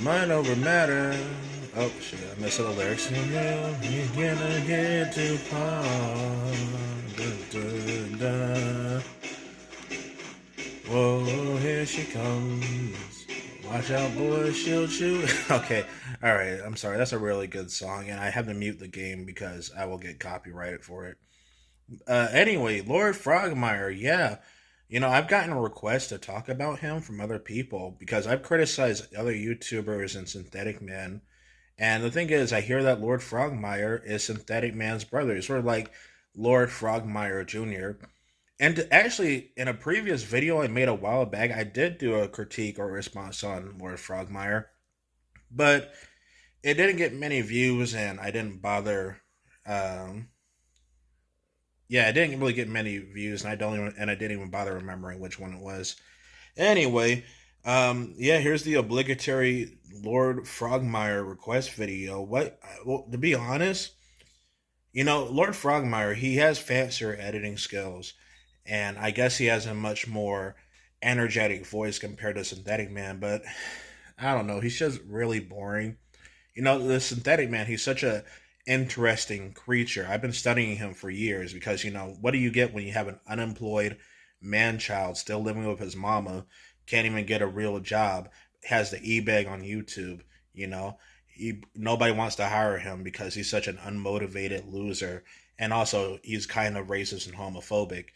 Mind over matter. Oh shit, I messed up the lyrics. You're gonna get too far. Whoa, here she comes. Watch out, boy, she'll shoot. Okay, alright, I'm sorry. That's a really good song, and I have to mute the game because I will get copyrighted for it. Anyway, Lord Frogmire, yeah. I've gotten a request to talk about him from other people because I've criticized other YouTubers and Synthetic Man. And the thing is, I hear that Lord Frogmire is Synthetic Man's brother. He's sort of like Lord Frogmire Jr. And actually, in a previous video I made a while back, I did do a critique or response on Lord Frogmire, but it didn't get many views, and I didn't bother. Um, yeah, it didn't really get many views, and I didn't even bother remembering which one it was. Anyway, yeah, here's the obligatory Lord Frogmire request video. Well, to be honest, Lord Frogmire, he has fancier editing skills, and I guess he has a much more energetic voice compared to Synthetic Man, but I don't know, he's just really boring. The Synthetic Man, he's such a interesting creature. I've been studying him for years because, what do you get when you have an unemployed man child still living with his mama, can't even get a real job, has the e-bag on YouTube, you know? Nobody wants to hire him because he's such an unmotivated loser, and also he's kind of racist and homophobic.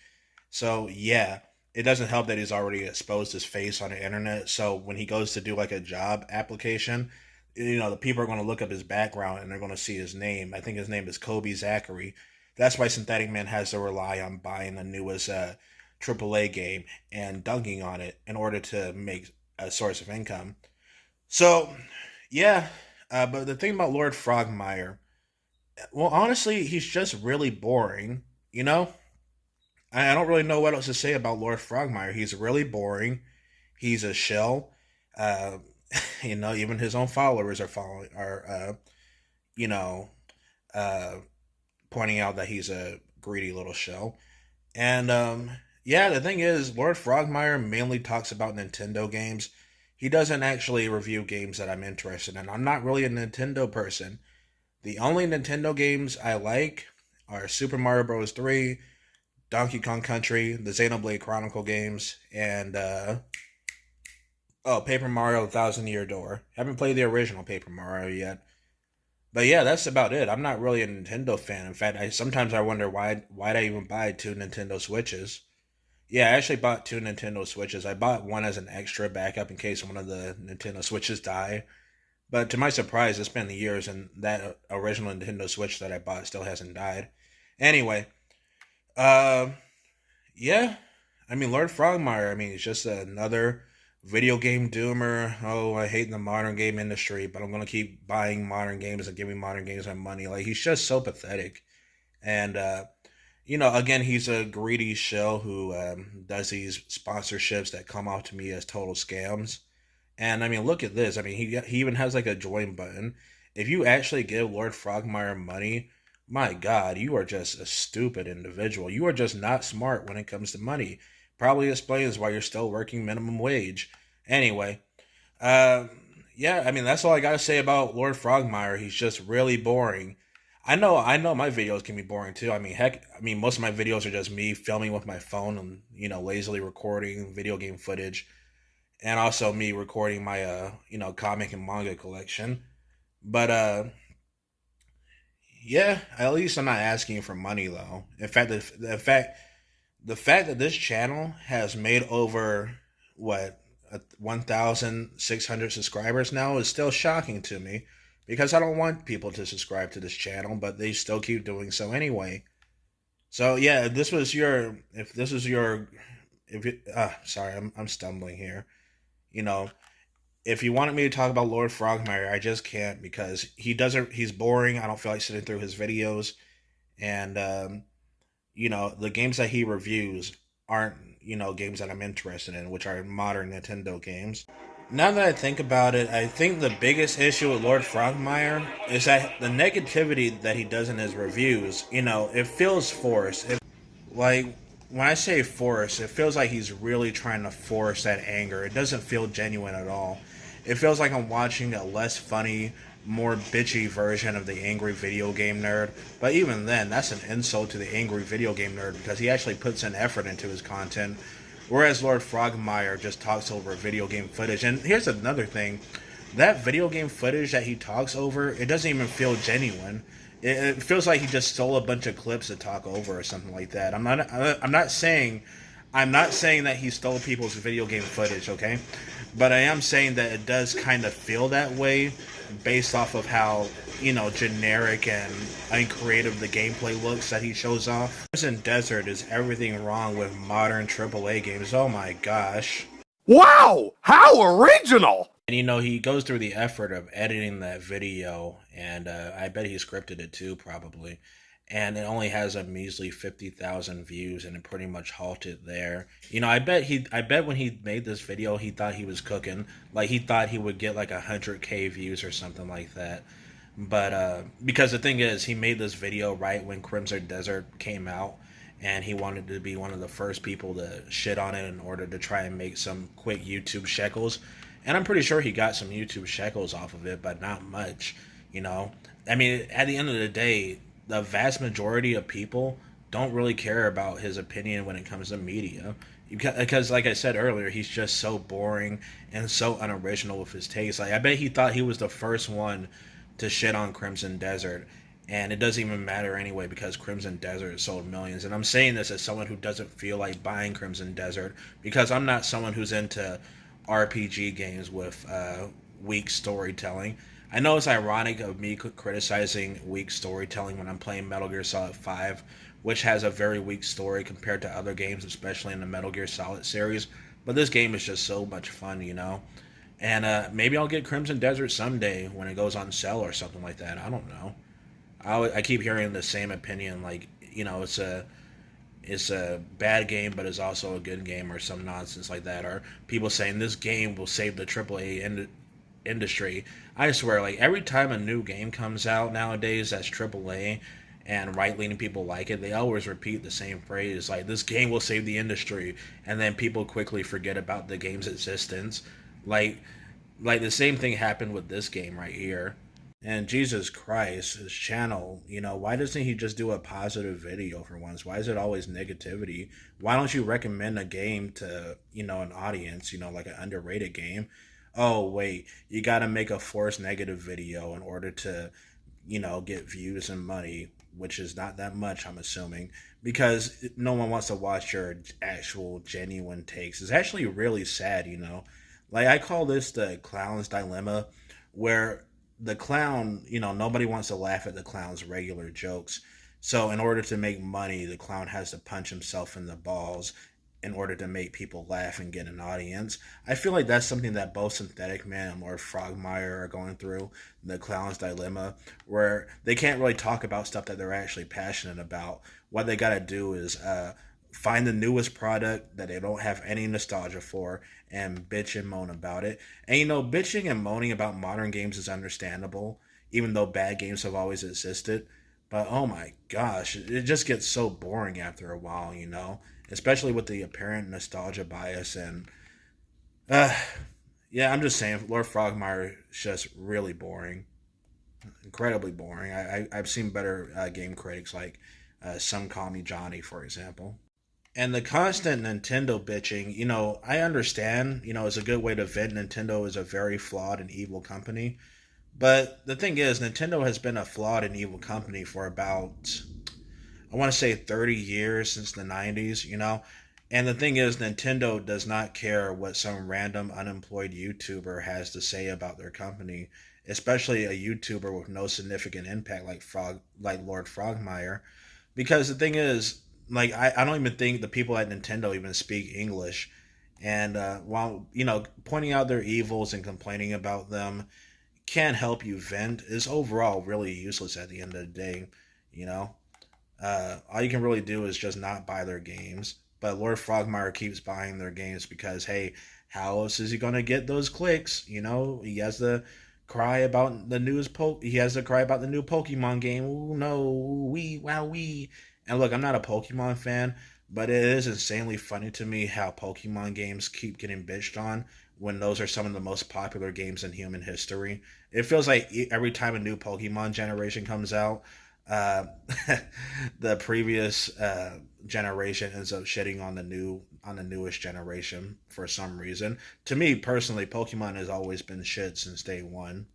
So, yeah, it doesn't help that he's already exposed his face on the internet. So when he goes to do like a job application, the people are going to look up his background and they're going to see his name. I think his name is Kobe Zachary. That's why Synthetic Man has to rely on buying the newest AAA game and dunking on it in order to make a source of income. So, yeah, but the thing about Lord Frogmire, well, honestly, he's just really boring. You know, I don't really know what else to say about Lord Frogmire. He's really boring. He's a shell. Uh, even his own followers you know, uh, pointing out that he's a greedy little shell. And yeah, the thing is, Lord Frogmire mainly talks about Nintendo games. He doesn't actually review games that I'm interested in. I'm not really a Nintendo person. The only Nintendo games I like are Super Mario Bros. 3, Donkey Kong Country, the Xenoblade Chronicle games, and Paper Mario Thousand Year Door. Haven't played the original Paper Mario yet. But yeah, that's about it. I'm not really a Nintendo fan. In fact, I wonder why'd I even buy two Nintendo Switches. Yeah, I actually bought two Nintendo Switches. I bought one as an extra backup in case one of the Nintendo Switches die. But to my surprise, it's been years and that original Nintendo Switch that I bought still hasn't died. Anyway, uh, yeah. I mean, Lord Frogmire, I mean, it's just another video game doomer. Oh, I hate the modern game industry, but I'm going to keep buying modern games and giving modern games my money. Like, he's just so pathetic. And, again, he's a greedy shell who does these sponsorships that come off to me as total scams. And I mean, look at this. I mean, he even has like a join button. If you actually give Lord Frogmire money, my God, you are just a stupid individual. You are just not smart when it comes to money. Probably explains why you're still working minimum wage. Anyway, uh, yeah, I mean, that's all I gotta say about Lord Frogmire. He's just really boring. I know my videos can be boring too. I mean, heck, most of my videos are just me filming with my phone and, lazily recording video game footage, and also me recording my, comic and manga collection. But, yeah, at least I'm not asking for money though. In fact, the fact that this channel has made over what 1,600 subscribers now is still shocking to me because I don't want people to subscribe to this channel, but they still keep doing so anyway. So yeah, if this is your, if you, sorry, I'm stumbling here. You know, if you wanted me to talk about Lord Frogmire, I just can't because he's boring. I don't feel like sitting through his videos, and the games that he reviews aren't, games that I'm interested in, which are modern Nintendo games. Now that I think about it, I think the biggest issue with Lord Frogmire is that the negativity that he does in his reviews, it feels forced. Like, when I say force, it feels like he's really trying to force that anger. It doesn't feel genuine at all. It feels like I'm watching a less funny, more bitchy version of the angry video game nerd. But even then, that's an insult to the angry video game nerd because he actually puts an effort into his content. Whereas Lord Frogmire just talks over video game footage. And here's another thing, that video game footage that he talks over, it doesn't even feel genuine. It feels like he just stole a bunch of clips to talk over or something like that. I'm not saying that he stole people's video game footage, okay? But I am saying that it does kind of feel that way based off of how, generic and uncreative the gameplay looks that he shows off. Crimson Desert is everything wrong with modern AAA games. Oh my gosh. Wow! How original! And he goes through the effort of editing that video, and I bet he scripted it too, probably. And it only has a measly 50,000 views, and it pretty much halted there. I bet when he made this video, he thought he was cooking. Like, he thought he would get like 100K views or something like that. But because the thing is, he made this video right when Crimson Desert came out, and he wanted to be one of the first people to shit on it in order to try and make some quick YouTube shekels. And I'm pretty sure he got some YouTube shekels off of it, but not much, I mean, at the end of the day, the vast majority of people don't really care about his opinion when it comes to media. Because, like I said earlier, he's just so boring and so unoriginal with his takes. Like, I bet he thought he was the first one to shit on Crimson Desert. And it doesn't even matter anyway because Crimson Desert sold millions. And I'm saying this as someone who doesn't feel like buying Crimson Desert because I'm not someone who's into RPG games with weak storytelling. I know it's ironic of me criticizing weak storytelling when I'm playing Metal Gear Solid 5, which has a very weak story compared to other games, especially in the Metal Gear Solid series. But this game is just so much fun, And maybe I'll get Crimson Desert someday when it goes on sale or something like that. I don't know. I keep hearing the same opinion, like, it's a bad game, but it's also a good game or some nonsense like that. Or people saying this game will save the AAA industry. I swear, like, every time a new game comes out nowadays that's AAA and right-leaning people like it, they always repeat the same phrase, like, this game will save the industry, and then people quickly forget about the game's existence. Like the same thing happened with this game right here. And Jesus Christ, his channel, why doesn't he just do a positive video for once? Why is it always negativity? Why don't you recommend a game to, an audience, like an underrated game? Oh, wait, you got to make a forced negative video in order to, get views and money, which is not that much, I'm assuming, because no one wants to watch your actual genuine takes. It's actually really sad, Like, I call this the clown's dilemma, where the clown, nobody wants to laugh at the clown's regular jokes. So in order to make money, the clown has to punch himself in the balls in order to make people laugh and get an audience. I feel like that's something that both Synthetic Man and Lord Frogmire are going through, the clown's dilemma, where they can't really talk about stuff that they're actually passionate about. What they got to do is find the newest product that they don't have any nostalgia for and bitch and moan about it. And bitching and moaning about modern games is understandable, even though bad games have always existed. But oh my gosh, it just gets so boring after a while, especially with the apparent nostalgia bias. And yeah, I'm just saying, Lord Frogmire is just really boring, incredibly boring. I've seen better game critics like Some Call Me Johnny, for example. And the constant Nintendo bitching, I understand, it's a good way to vent. Nintendo is a very flawed and evil company. But the thing is, Nintendo has been a flawed and evil company for about, I want to say 30 years, since the 90s, And the thing is, Nintendo does not care what some random unemployed YouTuber has to say about their company, especially a YouTuber with no significant impact like Lord Frogmire. Because the thing is, like, I don't even think the people at Nintendo even speak English. And while, pointing out their evils and complaining about them can't help you vent, is overall really useless at the end of the day, All you can really do is just not buy their games. But Lord Frogmire keeps buying their games because, hey, how else is he going to get those clicks? He has to cry about the he has to cry about the new Pokemon game. Oh no, wee, wow, wee. And look, I'm not a Pokemon fan, But it is insanely funny to me how Pokemon games keep getting bitched on when those are some of the most popular games in human history. It feels like every time a new Pokemon generation comes out, uh, the previous generation ends up shitting on the newest generation for some reason. To me personally, Pokemon has always been shit since day one.